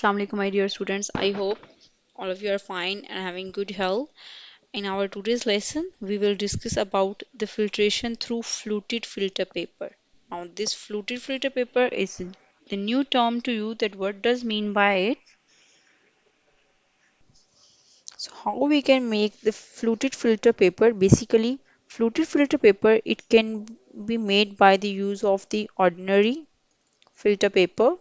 Assalamu alaikum, my dear students. I hope all of you are fine and having good health. In our today's lesson, we will discuss about the filtration through fluted filter paper. Now, this fluted filter paper is the new term to you. That what does mean by it? So, how we can make the fluted filter paper? Basically, fluted filter paper it can be made by the use of the ordinary filter paper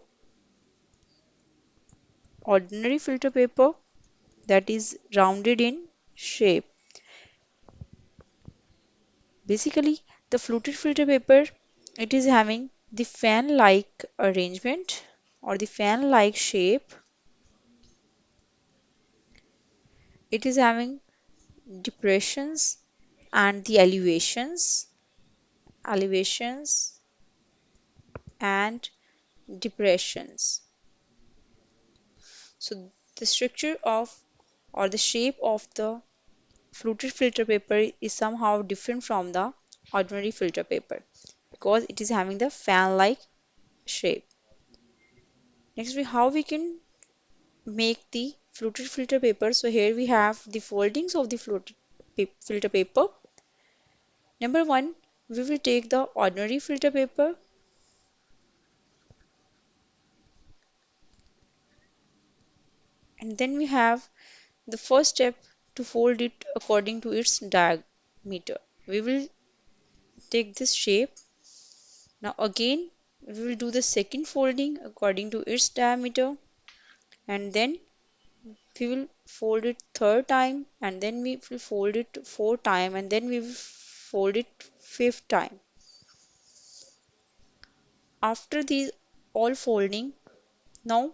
that is rounded in shape. Basically, the fluted filter paper, it is having the fan-like arrangement or the fan-like shape. It is having depressions and the elevations and depressions. So the structure of or the shape of the fluted filter paper is somehow different from the ordinary filter paper because it is having the fan-like shape. Next, how we can make the fluted filter paper. So here we have the foldings of the filter paper. Number one, we will take the ordinary filter paper and then we have the first step to fold it according to its diameter. We will take this shape. Now again, we will do the second folding according to its diameter and then we will fold it third time and then we will fold it fourth time and then we will fold it fifth time. After these all folding, now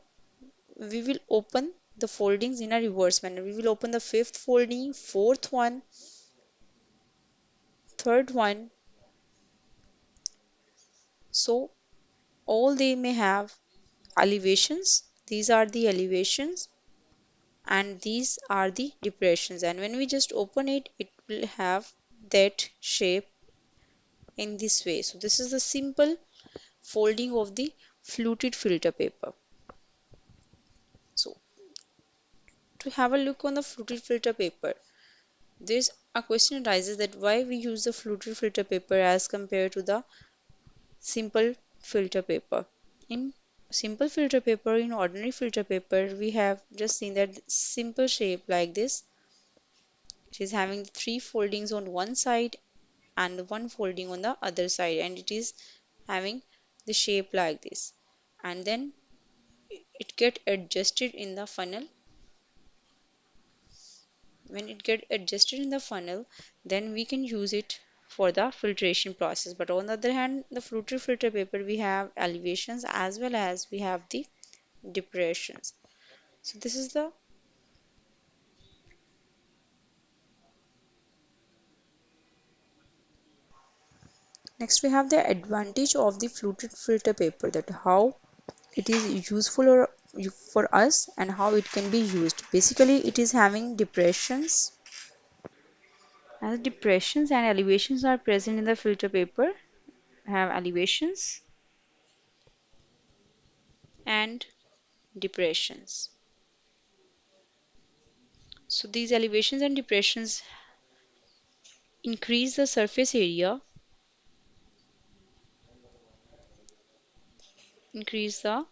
we will open the foldings in a reverse manner. We will open the fifth folding, fourth one, third one. So all they may have elevations. These are the elevations and these are the depressions. And when we just open it, it will have that shape in this way. So this is the simple folding of the fluted filter paper. So to have a look on the fluted filter paper, there's a question arises that why we use the fluted filter paper as compared to the simple filter paper. In simple filter paper, in ordinary filter paper, we have just seen that simple shape like this. It is having three foldings on one side and one folding on the other side, and it is having the shape like this. And then it get adjusted in the funnel. When it get adjusted in the funnel, then we can use it for the filtration process. But on the other hand, the fluted filter paper, we have elevations as well as we have the depressions. So this is the next we have the advantage of the fluted filter paper, that how it is useful or for us and how it can be used. Basically, it is having depressions. As depressions and elevations are present in the filter paper, have elevations and depressions. So these elevations and depressions increase the surface area, increase the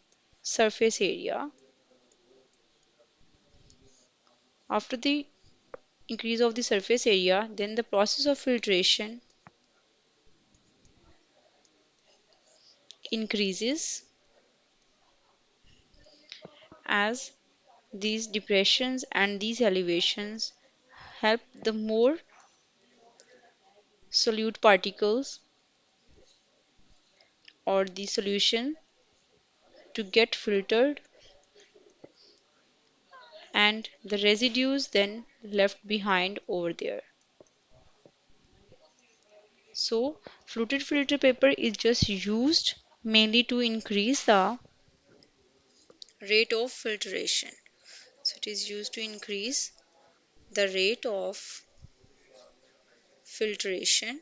surface area. After the increase of the surface area, then the process of filtration increases as these depressions and these elevations help the more solute particles or the solution to get filtered and the residues then left behind over there. So, fluted filter paper is just used mainly to increase the rate of filtration. So, it is used to increase the rate of filtration.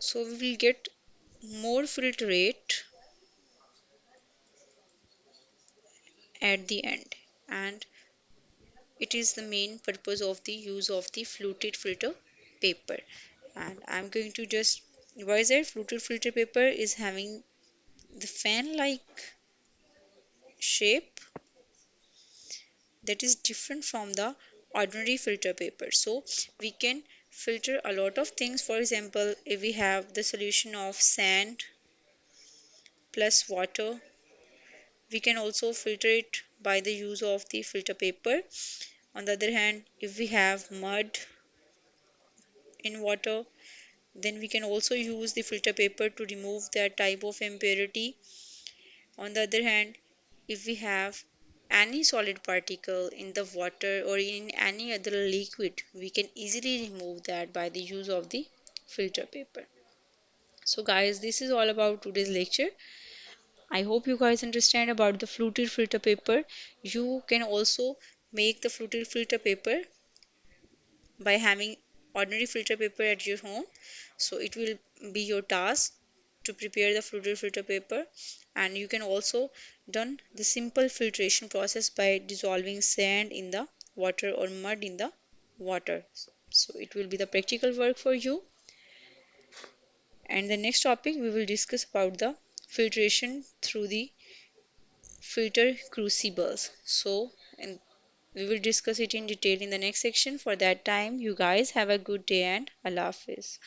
So we will get more filtrate at the end, and it is the main purpose of the use of the fluted filter paper. And I'm going to just revise it. Fluted filter paper is having the fan like shape that is different from the ordinary filter paper. So we can filter a lot of things. For example, if we have the solution of sand plus water, we can also filter it by the use of the filter paper. On the other hand, if we have mud in water, then we can also use the filter paper to remove that type of impurity. On the other hand, if we have any solid particle in the water or in any other liquid, we can easily remove that by the use of the filter paper. So guys, this is all about today's lecture. I hope you guys understand about the fluted filter paper. You can also make the fluted filter paper by having ordinary filter paper at your home. So it will be your task to prepare the fluted filter paper, and you can also done the simple filtration process by dissolving sand in the water or mud in the water. So it will be the practical work for you. And the next topic we will discuss about the filtration through the filter crucibles. So and we will discuss it in detail in the next section. For that time, you guys have a good day and Allah Hafiz.